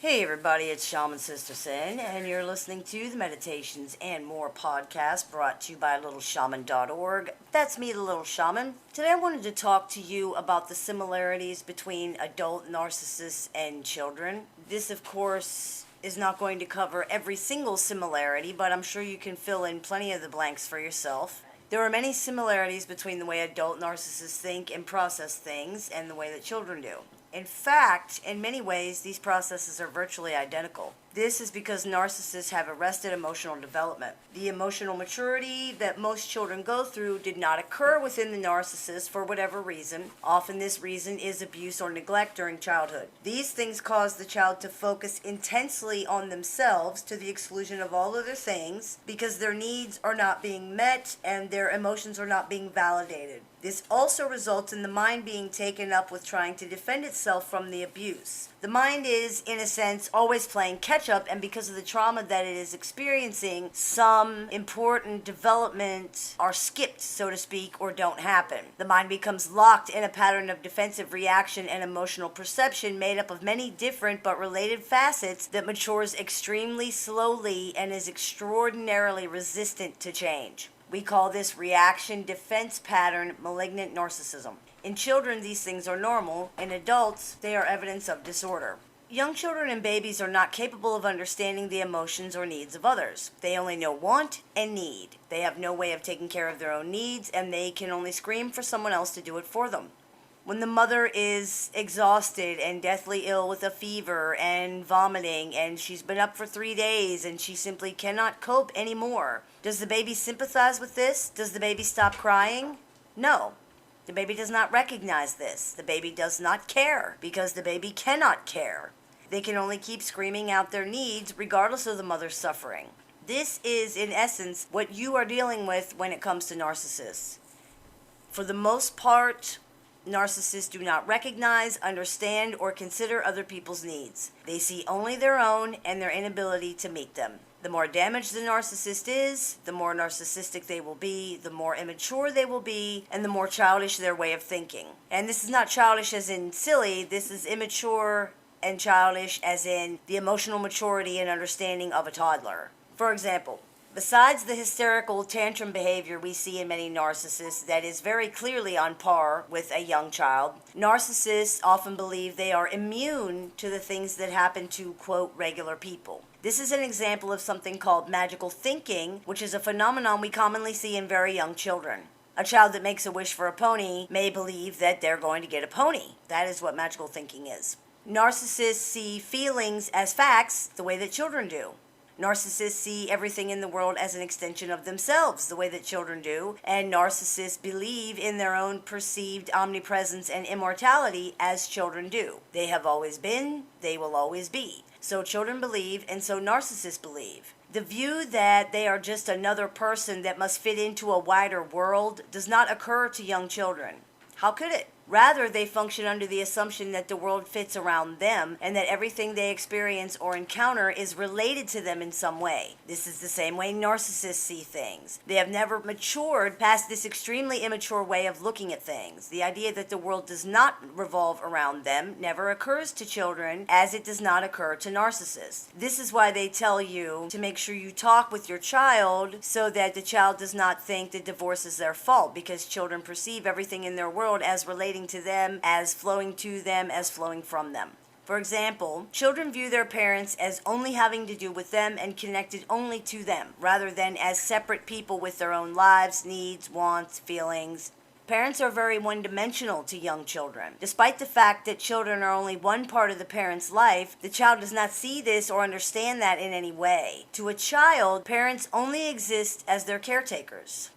Hey everybody, it's Shaman Sister Sin, and you're listening to the Meditations and More podcast brought to you by littleshaman.org. That's me, the Little Shaman. Today I wanted to talk to you about the similarities between adult narcissists and children. This, of course, is not going to cover every single similarity, but I'm sure you can fill in plenty of the blanks for yourself. There are many similarities between the way adult narcissists think and process things and the way that children do. In fact, in many ways, these processes are virtually identical. This is because narcissists have arrested emotional development. The emotional maturity that most children go through did not occur within the narcissist for whatever reason. Often this reason is abuse or neglect during childhood. These things cause the child to focus intensely on themselves to the exclusion of all other things because their needs are not being met and their emotions are not being validated. This also results in the mind being taken up with trying to defend itself from the abuse. The mind is, in a sense, always playing catch-up, and because of the trauma that it is experiencing, some important developments are skipped, so to speak, or don't happen. The mind becomes locked in a pattern of defensive reaction and emotional perception made up of many different but related facets that matures extremely slowly and is extraordinarily resistant to change. We call this reaction defense pattern malignant narcissism. In children, these things are normal. In adults, they are evidence of disorder. Young children and babies are not capable of understanding the emotions or needs of others. They only know want and need. They have no way of taking care of their own needs, and they can only scream for someone else to do it for them. When the mother is exhausted and deathly ill with a fever and vomiting, and she's been up for 3 days and she simply cannot cope anymore, does the baby sympathize with this? Does the baby stop crying? No. The baby does not recognize this. The baby does not care because the baby cannot care. They can only keep screaming out their needs regardless of the mother's suffering. This is, in essence, what you are dealing with when it comes to narcissists. For the most part, narcissists do not recognize, understand, or consider other people's needs. They see only their own and their inability to meet them. The more damaged the narcissist is, the more narcissistic they will be, the more immature they will be, and the more childish their way of thinking. And this is not childish as in silly, this is immature and childish as in the emotional maturity and understanding of a toddler. For example, besides the hysterical tantrum behavior we see in many narcissists that is very clearly on par with a young child, narcissists often believe they are immune to the things that happen to, quote, regular people. This is an example of something called magical thinking, which is a phenomenon we commonly see in very young children. A child that makes a wish for a pony may believe that they're going to get a pony. That is what magical thinking is. Narcissists see feelings as facts the way that children do. Narcissists see everything in the world as an extension of themselves, the way that children do, and narcissists believe in their own perceived omnipresence and immortality as children do. They have always been, they will always be. So children believe, and so narcissists believe. The view that they are just another person that must fit into a wider world does not occur to young children. How could it? Rather, they function under the assumption that the world fits around them and that everything they experience or encounter is related to them in some way. This is the same way narcissists see things. They have never matured past this extremely immature way of looking at things. The idea that the world does not revolve around them never occurs to children, as it does not occur to narcissists. This is why they tell you to make sure you talk with your child so that the child does not think that divorce is their fault, because children perceive everything in their world as relating to them, as flowing to them, as flowing from them. For example, children view their parents as only having to do with them and connected only to them, rather than as separate people with their own lives, needs, wants, feelings. Parents are very one-dimensional to young children. Despite the fact that children are only one part of the parent's life, the child does not see this or understand that in any way. To a child, parents only exist as their caretakers.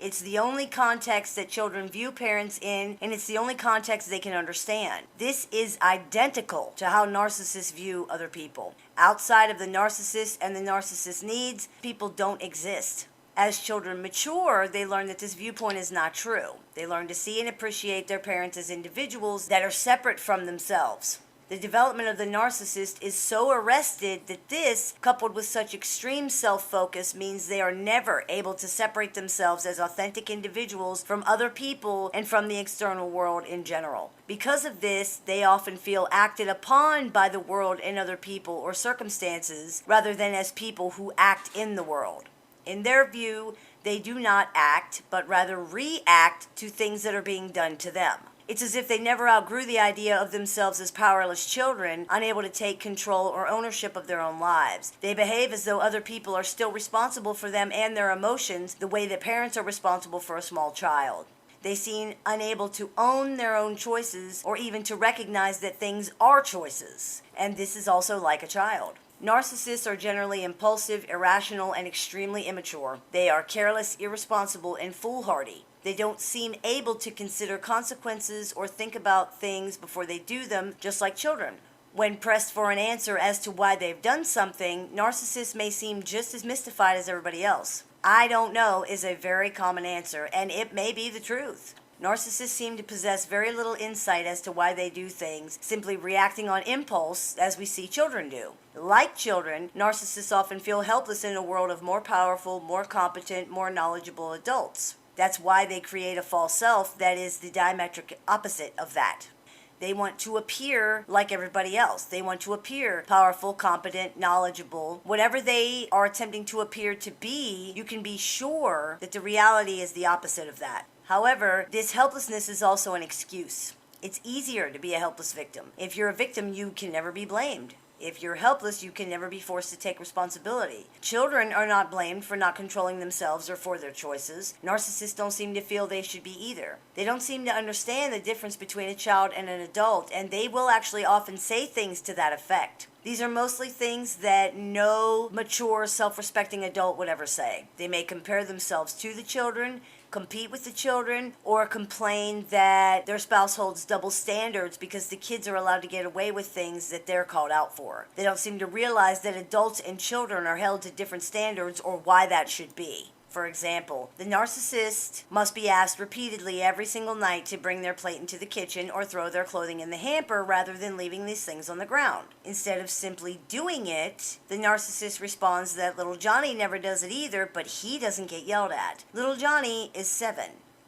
It's the only context that children view parents in, and it's the only context they can understand. This is identical to how narcissists view other people. Outside of the narcissist and the narcissist needs, people don't exist. As children mature, they learn that this viewpoint is not true. They learn to see and appreciate their parents as individuals that are separate from themselves. The development of the narcissist is so arrested that this, coupled with such extreme self-focus, means they are never able to separate themselves as authentic individuals from other people and from the external world in general. Because of this, they often feel acted upon by the world and other people or circumstances, rather than as people who act in the world. In their view, they do not act, but rather react to things that are being done to them. It's as if they never outgrew the idea of themselves as powerless children, unable to take control or ownership of their own lives. They behave as though other people are still responsible for them and their emotions, the way that parents are responsible for a small child. They seem unable to own their own choices or even to recognize that things are choices. And this is also like a child. Narcissists are generally impulsive, irrational, and extremely immature. They are careless, irresponsible, and foolhardy. They don't seem able to consider consequences or think about things before they do them, just like children. When pressed for an answer as to why they've done something, narcissists may seem just as mystified as everybody else. I don't know is a very common answer, and it may be the truth. Narcissists seem to possess very little insight as to why they do things, simply reacting on impulse as we see children do. Like children, narcissists often feel helpless in a world of more powerful, more competent, more knowledgeable adults. That's why they create a false self that is the diametric opposite of that. They want to appear like everybody else. They want to appear powerful, competent, knowledgeable. Whatever they are attempting to appear to be, you can be sure that the reality is the opposite of that. However, this helplessness is also an excuse. It's easier to be a helpless victim. If you're a victim, you can never be blamed. If you're helpless, you can never be forced to take responsibility. Children are not blamed for not controlling themselves or for their choices. Narcissists don't seem to feel they should be either. They don't seem to understand the difference between a child and an adult, and they will actually often say things to that effect. These are mostly things that no mature, self-respecting adult would ever say. They may compare themselves to the children, compete with the children, or complain that their spouse holds double standards because the kids are allowed to get away with things that they're called out for. They don't seem to realize that adults and children are held to different standards or why that should be. For example, the narcissist must be asked repeatedly every single night to bring their plate into the kitchen or throw their clothing in the hamper rather than leaving these things on the ground. Instead of simply doing it, the narcissist responds that little Johnny never does it either, but he doesn't get yelled at. Little Johnny is 7.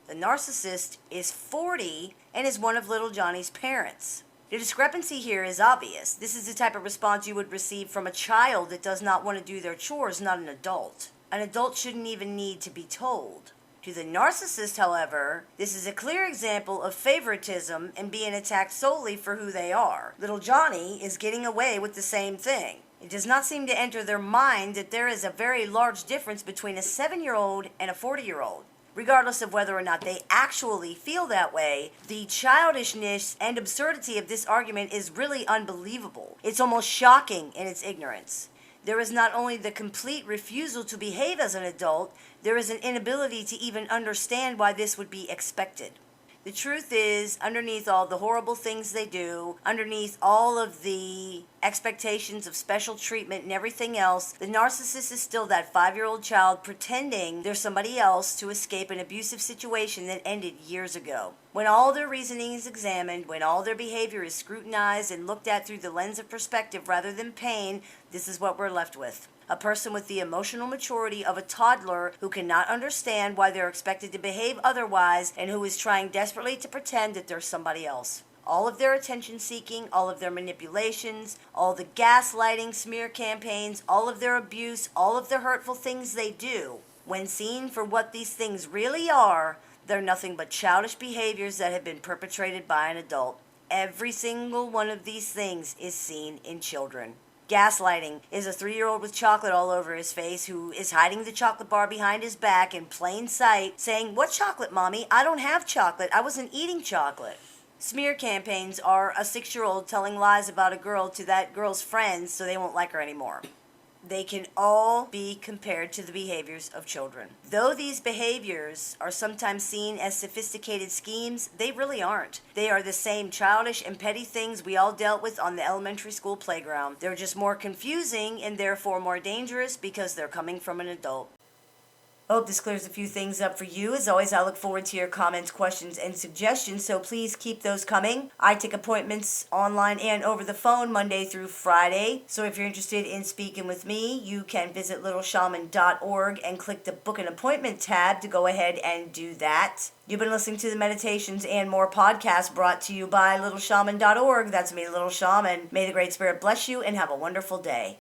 The narcissist is 40 and is one of little Johnny's parents. The discrepancy here is obvious. This is the type of response you would receive from a child that does not want to do their chores, not an adult. An adult shouldn't even need to be told. To the narcissist, however, this is a clear example of favoritism and being attacked solely for who they are. Little Johnny is getting away with the same thing. It does not seem to enter their mind that there is a very large difference between a 7-year-old and a 40-year-old. Regardless of whether or not they actually feel that way, the childishness and absurdity of this argument is really unbelievable. It's almost shocking in its ignorance. There is not only the complete refusal to behave as an adult, there is an inability to even understand why this would be expected. The truth is, underneath all the horrible things they do, underneath all of the expectations of special treatment and everything else, the narcissist is still that 5-year-old child pretending they're somebody else to escape an abusive situation that ended years ago. When all their reasoning is examined, when all their behavior is scrutinized and looked at through the lens of perspective rather than pain, this is what we're left with. A person with the emotional maturity of a toddler who cannot understand why they're expected to behave otherwise and who is trying desperately to pretend that they're somebody else. All of their attention seeking, all of their manipulations, all the gaslighting, smear campaigns, all of their abuse, all of the hurtful things they do, when seen for what these things really are, they're nothing but childish behaviors that have been perpetrated by an adult. Every single one of these things is seen in children. Gaslighting is a 3-year-old with chocolate all over his face who is hiding the chocolate bar behind his back in plain sight, saying, "What chocolate, Mommy? I don't have chocolate. I wasn't eating chocolate." Smear campaigns are a 6-year-old telling lies about a girl to that girl's friends so they won't like her anymore. They can all be compared to the behaviors of children. Though these behaviors are sometimes seen as sophisticated schemes, they really aren't. They are the same childish and petty things we all dealt with on the elementary school playground. They're just more confusing and therefore more dangerous because they're coming from an adult. I hope this clears a few things up for you. As always, I look forward to your comments, questions, and suggestions, so please keep those coming. I take appointments online and over the phone Monday through Friday. So if you're interested in speaking with me, you can visit littleshaman.org and click the Book an Appointment tab to go ahead and do that. You've been listening to the Meditations and More podcast brought to you by littleshaman.org. That's me, Little Shaman. May the Great Spirit bless you and have a wonderful day.